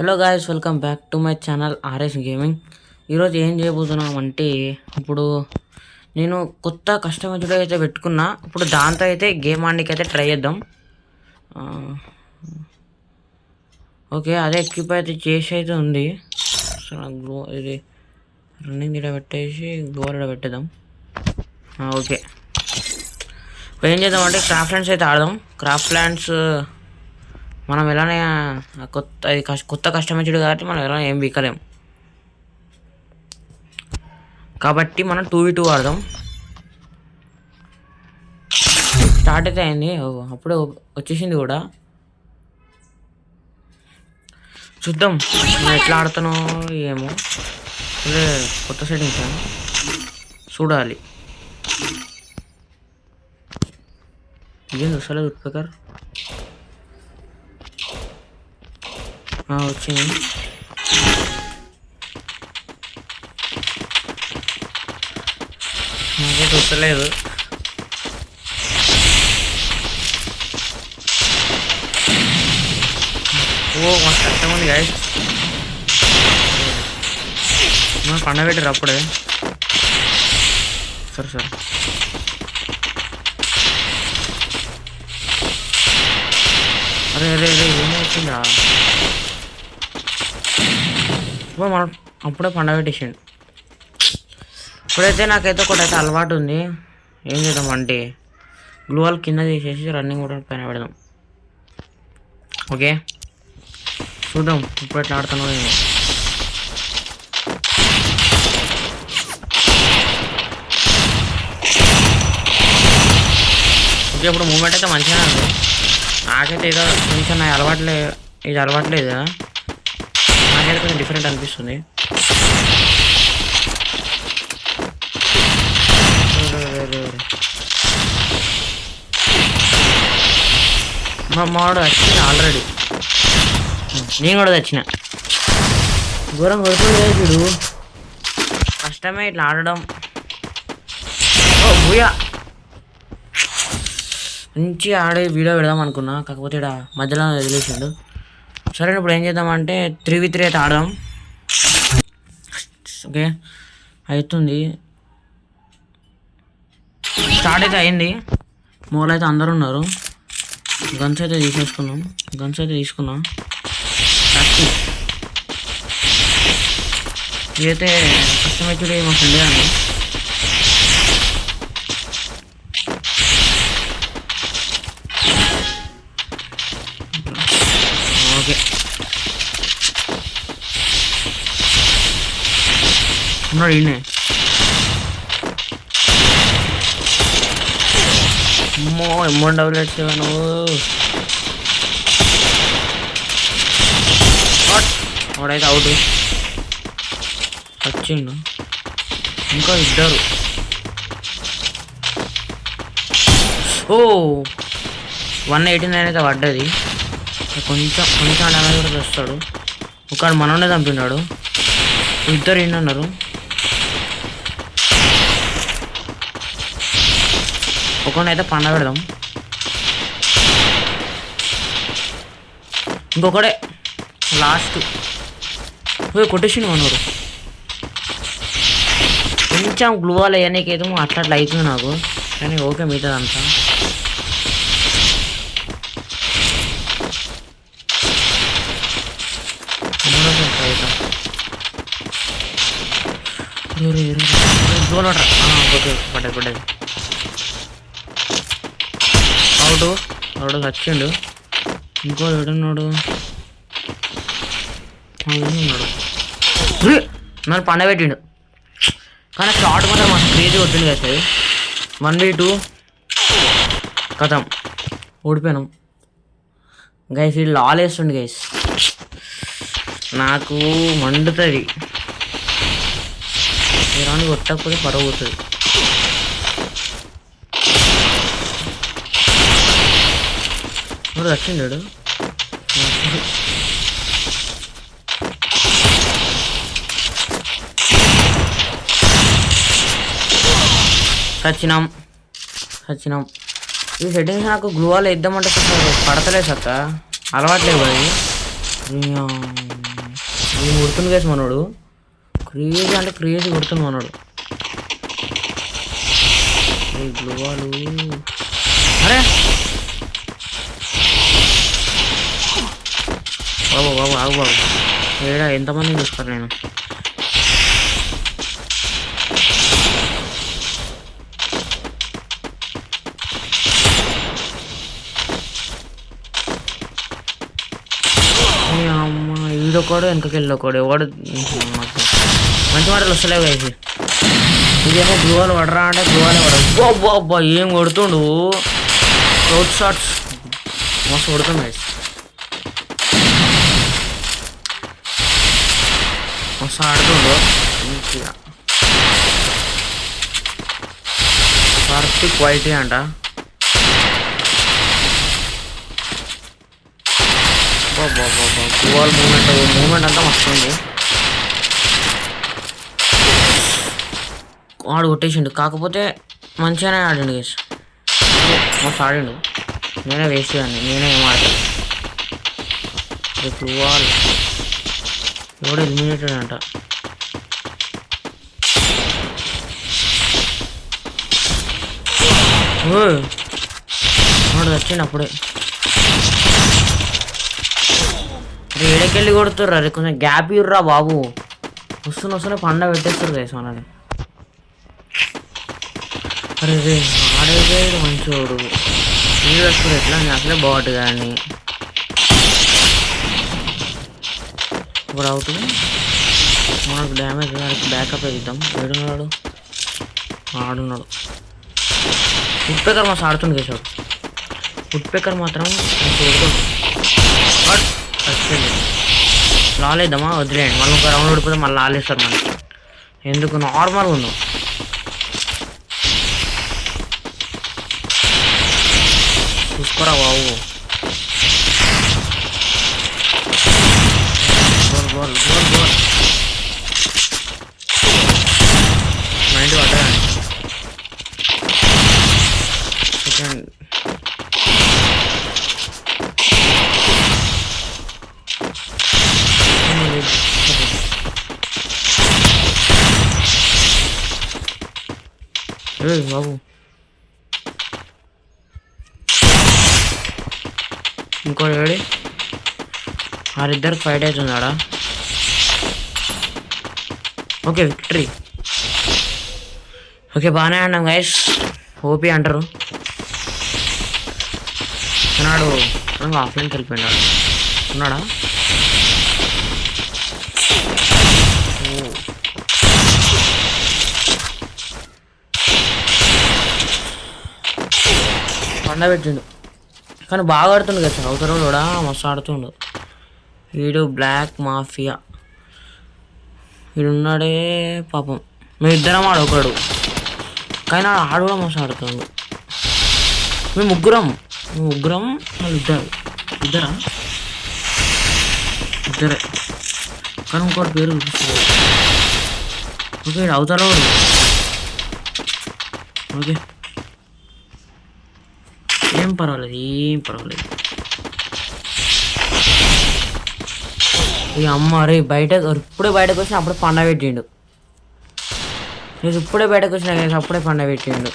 Hello guys, welcome back to my channel RS gaming. ఈరోజు ఏం చేయబోతున్నాం అంటే, ఇప్పుడు నేను కొత్త కస్టమైజ్డ్ అయితే పెట్టుకున్నా. ఇప్పుడు దాంతో అయితే గేమ్ ఆడడానికి అయితే ట్రై చేద్దాం. ఆ, ఓకే, అదే ఎక్విప్ అయితే చేసి అయితే ఉంది. సో గ్లో ఇది రన్నింగ్ ఇక్కడ పెట్టేసి గ్లోర్ ఇక్కడ పెట్టేద్దాం. ఓకే, ఇప్పుడు ఏం చేద్దాం అంటే క్రాఫ్ట్ ల్యాండ్స్ అయితే ఆడదాం. క్రాఫ్ట్ ల్యాండ్స్ మనం ఎలానే కొత్త కస్టమైజ్డ్ కాబట్టి మనం ఎలా ఏం వీకలేం, కాబట్టి మనం 2v2 ఆడదాం. స్టార్ట్ అయితే అయింది, అప్పుడే వచ్చేసింది కూడా. చూద్దాం నేను ఎట్లా ఆడుతానో ఏమో. అదే కొత్త సెట్టింగ్స్ చూడాలి. ఏం చూస్తలేదు ఉత్పకర్ వచ్చింది. నాకే చూస్తలేదు. మస్తు కష్టం ఉంది గాయస్. పండగ పెట్టారు అప్పుడే. సరే అరే అరే అరే ఏమవుతుందా? మనం అప్పుడే పండగ పెట్టేసిండు. ఇప్పుడైతే నాకైతే ఒకటైతే అలవాటు ఉంది. ఏం చేద్దాం అంటే గ్లూవాల్ కింద తీసేసి రన్నింగ్ కూడా పైన పెడదాం. ఓకే, చూద్దాం ఇప్పుడు ఎట్లా ఆడుతున్నావు ఏమో. ఓకే, ఇప్పుడు మూమెంట్ అయితే మంచిగానే ఉంది. నాకైతే ఏదో కొంచెం నాకు ఇది అలవాట్లేదు కదా, నాకైతే కొంచెం డిఫరెంట్ అనిపిస్తుంది. మా మావాడు వచ్చింది ఆల్రెడీ, నేను కూడా వచ్చిన. ఘోరం కొడుతుంది చూడు, కష్టమే ఇట్లా ఆడడం. భూయా మంచిగా ఆడే వీడియో పెడదాం అనుకున్నా, కాకపోతే ఇక్కడ మధ్యలో వదిలేసిండు. సరే, ఇప్పుడు ఏం చేద్దామంటే 3v3 అయితే ఆడదాం. ఓకే, అవుతుంది. స్టార్ట్ అయితే అయింది. మూల అయితే అందరు ఉన్నారు. గన్స్ అయితే తీసుకున్నాం. ఇదైతే కస్టమైజ్డ్ మా ఫ్రెండ్ అండి. ఓకే, ఉన్నాడు ఈయనే. అమౌంట్ డబ్బులు వచ్చేవా నువ్వు? వాడైతే అవుట్ వచ్చిండు. ఇంకా ఇద్దరు. 189 అయితే పడ్డది. కొంచెం డ్యామేజ్ కూడా వస్తాడు. ఒకడు మనోనే చంపినాడు. ఇద్దరు ఇన్నారు. ఒకడైతే పండ పెడదాం. ఇంకొకడే లాస్ట్ కొట్టేసిండు మనోడు. కొంచెం గ్లూవాల్ అయ్యానికైతే అట్లా అవుతుంది నాకు, కానీ ఓకే మిగతాదంతా. పడ్డది అవుడు వచ్చిండు. ఇంకో ఏడున్నాడు నన్ను పండబెట్టిండు, కానీ షార్ట్ మాత్రం మాకు క్రేజీ కొట్టిండు కదా సార్. 1v2 కథం ఓడిపోయినాం గైస్. ఇది లాల్ వేస్తుండు గైస్, నాకు మండుతుంది. ఈ రాని కొట్టకపోతే పరవ పోతుంది. వచ్చిండాడు. సచ్చినాం. ఈ సెట్టింగ్స్ నాకు గ్లూవాల్ ఇద్దామంటే పడతలేదు సక్క, అలవాట్లేదు అది. కొడుతుంది కేసు మనోడు, క్రేజీ అంటే క్రేజీ కొడుతుంది మనోడు. గ్లోవాలు అరే బాబు బాబు ఆగు బాబు, ఏడా ఎంతమంది చూస్తారు నేను. అమ్మ ఈడొకడు వెనకకి వెళ్ళొకడు ఎవడు మంచి మాటలు వస్తలేవు వేసి. ఇదేమో గ్లోవాలు పడరా అంటే గ్లోవాలే పడవు. అబ్బా అబ్బా ఏం కొడుతుండు, అవుట్ షాట్స్ మస్తు కొడుతుంది వేసి, మస్తు ఆడుతుండు మంచిగా. కార్తిక్ వైటీ అంట. గ్లోవాల్ మూమెంట్ అంతా మస్తు ఉంది. ఆడు కొట్టేసిండు, కాకపోతే మంచిగానే ఆడిండు గేస్, మస్తు ఆడిండు. నేనే వేస్ట్ కానీ నేనే ఏం ఆడతాను. గ్లోవాల్ ఎవడు ఎలిమినేటెడ్ అంట. వాడు వచ్చిండు అప్పుడే. ఏడకెళ్ళి కొడుతుర్రు, అది కొంచెం గ్యాప్ ఇర్రా బాబు. వస్తున్న పండ పెట్టేస్తారు గైస్ మనని. అరే రే ఆడైతే మంచోడు, నీళ్ళు వస్తారు ఎట్లా అని అసలే బాగుంటు కానీ. ఇప్పుడు అవుతుంది మనకు డ్యామేజ్, దానికి బ్యాకప్ ఇద్దాం. ఏడున్నాడు, ఆడున్నాడు. ఉడ్పేకర్ మస్తు ఆడుతుంది కేసాడు. ఉడ్పేకర్ మాత్రం వచ్చింది. లాలేద్దామా, వదిలేయండి. మళ్ళీ ఒక రౌండ్ ఓడిపోతే మళ్ళీ లాలేస్తారు మనకి, ఎందుకు నార్మల్గా ఉన్నాం. చూసుకోరా బాబు. Goal goal goal goal. Mind పడ్డా సెకండ్. బాబు ఇంకోటి ఏడి, వారిద్దరికి ఫైట్ అవుతున్నాడా. Okay victory. ఓకే బాగానే ఆడినాం గైస్, ఓపీ అంటారు. ఉన్నాడు ఆఫ్లైన్కి వెళ్ళిపోయినాడు. ఉన్నాడా పండ పెట్టిండు, కానీ బాగా ఆడుతుండు కదా సార్. అవతల కూడా మస్తు ఆడుతుండు. వీడు బ్లాక్ మాఫియా వీడున్నాడే పాపం. మేము ఇద్దరం ఆడొకడు, కానీ ఆడు కూడా మస్తు ఆడుతుండు. మేము ముగ్గురం వాళ్ళు ఇద్దరే, కానీ ఇంకోటి పేరు చూపిస్తుంది. ఓకే అవుతారో ఓకే ఏం పర్వాలేదు. ఇక అమ్మ రే ఇప్పుడే బయటకు వచ్చిన అప్పుడే పండ పెట్టిండు. నేను ఇప్పుడే బయటకు వచ్చినా కానీ అప్పుడే పండ పెట్టిండు.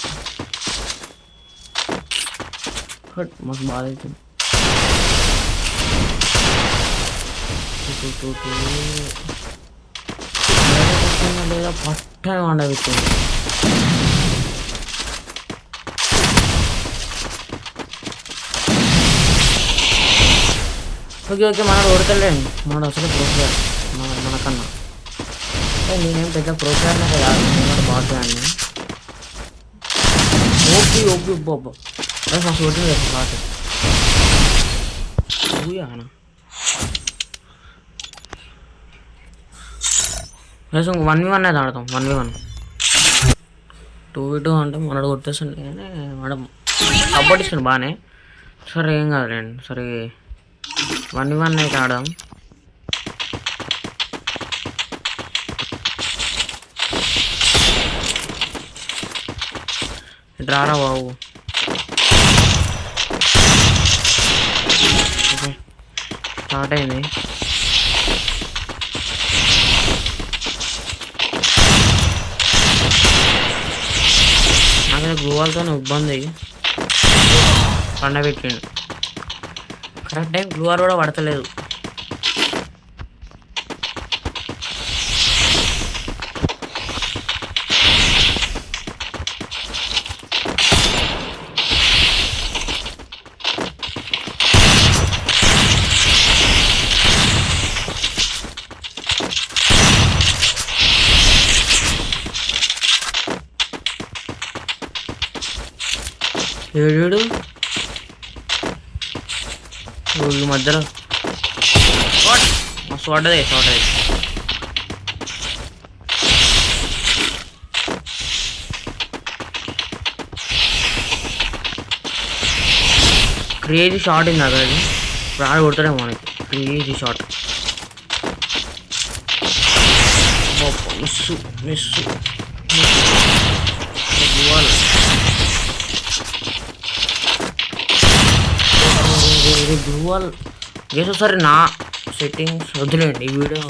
మాకు బాధ అవుతుంది. లేదా పట్టని పండ పెట్టిండు. ఓకే మనడు ఓడతలేండి, మనడు అసలు ప్రోగ్రామ్ మనకన్నా. నేనేం పెద్ద ప్రోగ్రామ్ అయితే కాదు, నేను బాగుంటాను. ఓపీ బాబా ఫస్ట్ ఓటింగ్ చేస్తాను పాట అన్న. ప్లస్ 1v1 అయితే ఆడతాం. 1v1 2v2 అంటే మనడు కొట్టేస్తుండే, కానీ మేడం సపోర్ట్ ఇస్తుంది బాగానే. సరే ఏం కాదులేండి, సరే 1v1 అయితే ఆడదాం. రారా బాబు. ఓకే స్టార్ట్ అయింది. గ్లూవాల్తో ఇబ్బంది. పండబెట్టిండు కరెక్ట్ టైం. గ్లూవాల్ కూడా పడతలేదు. ఏడు ఈ మధ్యలో మస్తు పడ్డది షార్ట్ అది. క్రేజీ షార్ట్ ఇందాక అది. ఇప్పుడు ఆడ కొడతాడేమో మనకి. Crazy shot. Miss miss gloo wall గేస్. ఒకసారి నా సెట్టింగ్స్ వదిలేండి, ఈ వీడియో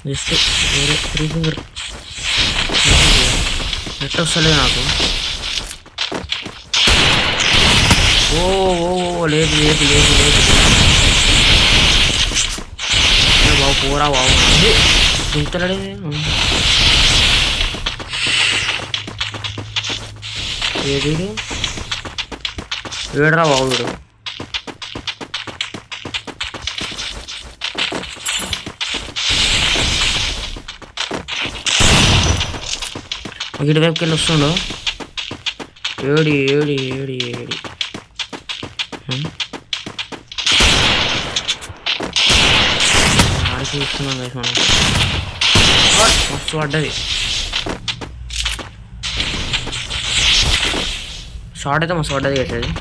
జస్ట్ వేరే 3 ఫింగర్ నెట్ వస్తలేదు నాకు. ఓ లేదు లేదు లేదు లేదు బాబు, పోరా బాబు. దిగుతాడే ఏడు ఏడరా బాబు వీడు. ఇటు వైపుకి వెళ్ళి వస్తుండు. ఏడి ఏడి ఏడి ఏడి ఆడికి ఇస్తున్నాం కదా మనం. మస్తు పడ్డది షార్ట్ అయితే. మస్తు పడ్డది వేసేది.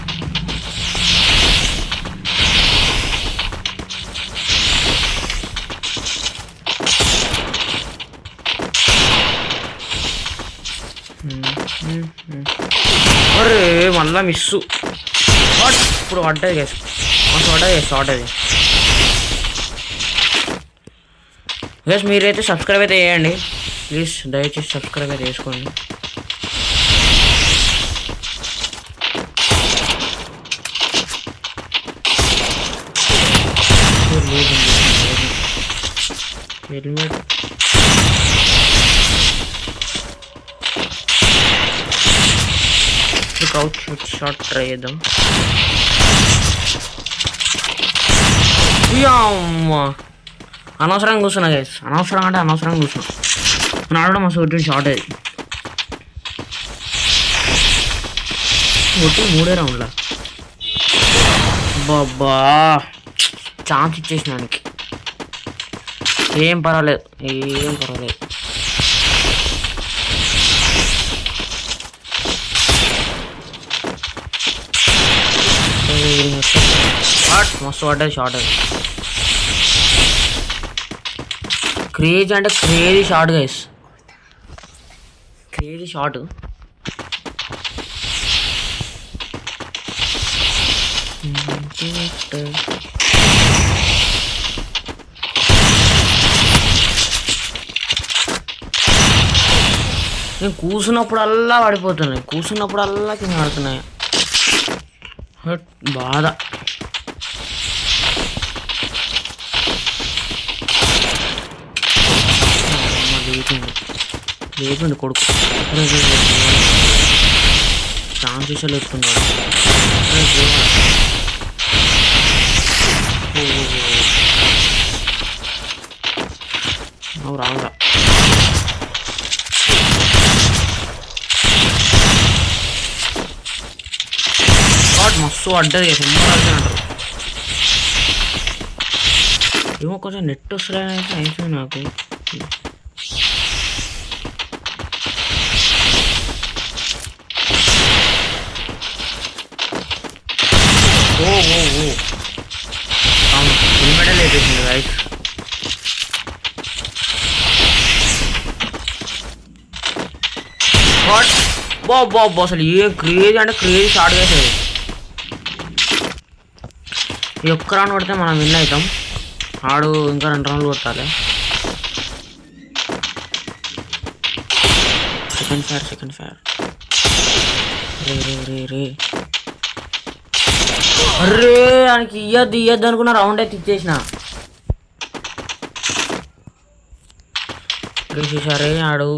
అరే మళ్ళా మిస్సు. ఇప్పుడు పడ్డది గైస్. మస్తు పడ్డది షార్ట్ అది. గైస్ మీరైతే సబ్స్క్రైబ్ అయితే చేయండి ప్లీజ్, దయచేసి సబ్స్క్రైబ్ అయితే చేసుకోండి. హెల్మెట్ అవుట్ షాట్ ట్రై చేద్దాం. అనవసరంగా కూర్చున్నా గైస్. అనవసరం అంటే అనవసరంగా కూర్చున్నా. నాడడం మస్తు కొట్టిన షార్ట్ అది. కొట్టి 3 రౌండ్లా. బాబా ఛాన్స్ ఇచ్చేసిన దానికి. ఏం పర్వాలేదు, ఏం పర్వాలేదు. మస్తు పడ్డది షార్ట్ అది. క్రేజీ అంటే crazy short guys. Crazy short. నేను కూర్చున్నప్పుడల్లా పడిపోతున్నాయి, కూర్చున్నప్పుడల్లా కింద పడుతున్నాయి. బాధ. లేపండి కొడుకు. ఛాన్స్ లేపుతున్నాడు. రావురా. మస్తు పడ్డది అంటారు. ఏమో కొంచెం నెట్ వస్తున్నాయని అయిపోయింది నాకు. ఓ ఓ ఓ హెల్మెట్ లేపేసింది రైట్. బాబా అసలు ఏ క్రేజీ అంటే క్రేజీ షార్ట్ వేసేది. ఈ ఒక్క రౌండ్ కొడితే మనం విన్ అవుతాం. ఆడు ఇంకా 2 రౌండ్లు కొట్టాలి. సెకండ్ ఫైర్ రే రే రే రే అర్రే ఆయనకి ఇయ్యద్దు అనుకున్న రౌండ్ అయితే ఇచ్చేసిన చూసారే ఆడు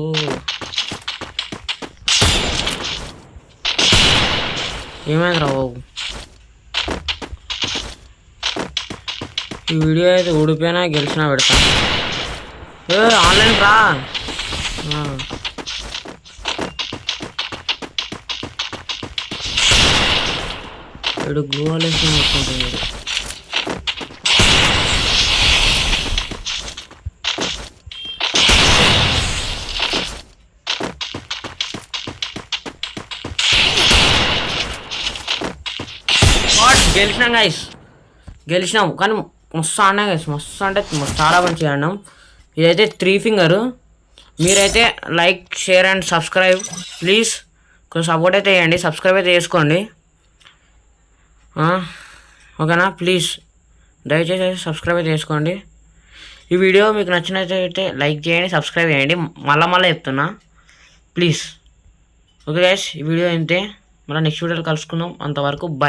ఏమైంది రా బాబు ఈ వీడియో అయితే ఊడిపోయినా గెలిచినా పెడతా ఆన్లైన్ రా ఇప్పుడు గోలేసి మొత్తుకుంటుంది గెలిచినాం కానీ మస్తు ఆడినా గైస్ మస్తు అంటే చాలా మంచిగా ఆడినాం ఇదైతే 3 ఫింగర్ మీరైతే like share and subscribe please కొంచెం సపోర్ట్ అయితే చేయండి సబ్స్క్రైబ్ అయితే చేసుకోండి ఓకేనా ప్లీజ్ దయచేసి అయితే సబ్స్క్రైబ్ అయితే చేసుకోండి ఈ వీడియో మీకు నచ్చినట్లయితే లైక్ చేయండి సబ్స్క్రైబ్ చేయండి మళ్ళీ చెప్తున్నా ప్లీజ్ ఓకే గైస్ ఈ వీడియో అయితే మళ్ళీ నెక్స్ట్ వీడియోలో కలుసుకుందాం అంతవరకు బాయ్